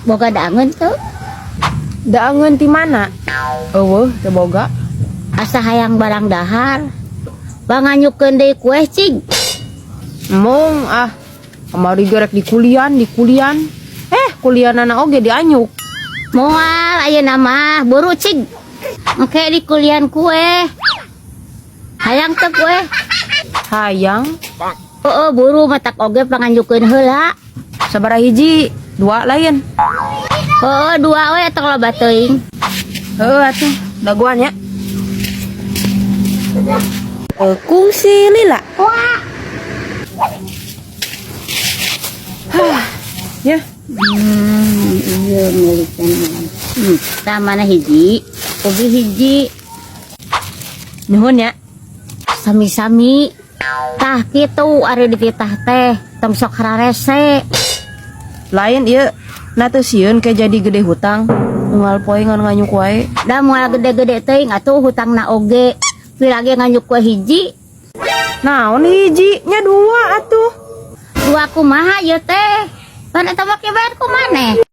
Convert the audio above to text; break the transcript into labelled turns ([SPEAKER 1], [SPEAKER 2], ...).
[SPEAKER 1] boga daangeun tuh.
[SPEAKER 2] Daangeun ti mana? Eueuh, teu boga.
[SPEAKER 1] Asa hayang barang dahar. Banganyukeun deui kue cing.
[SPEAKER 2] Mung kamari gerek di kulian. Kulianana oge dianyuk.
[SPEAKER 1] Moal ayeuna mah buru cing. Engke di kulian kue. Hayang teu kue.
[SPEAKER 2] Hayang
[SPEAKER 1] Heeh, buru matak oge panganyukeun heula.
[SPEAKER 2] sabaraha hiji? 2 lain.
[SPEAKER 1] Heeh, 2 we tong loba teuing.
[SPEAKER 2] Heueuh atuh, daguan ya. Kungsi lila. Ya,
[SPEAKER 1] Iya milikkan. Tah mana hiji? Oge hiji.
[SPEAKER 2] nuhun ya.
[SPEAKER 1] Sami-sami. Tah kitu ari dititah teh tong sok hararese.
[SPEAKER 2] Lain ieu na teu sieun ke jadi gede hutang. Unggal poe ngan nganyuk wae.
[SPEAKER 1] Da moal gede-gede teuing atuh hutangna oge. Pilage nganyuk kue hiji.
[SPEAKER 2] Naon hiji? Nya 2 atuh.
[SPEAKER 1] 2 kumaha ieu teh? Pan eta mah kebayar ku maneh.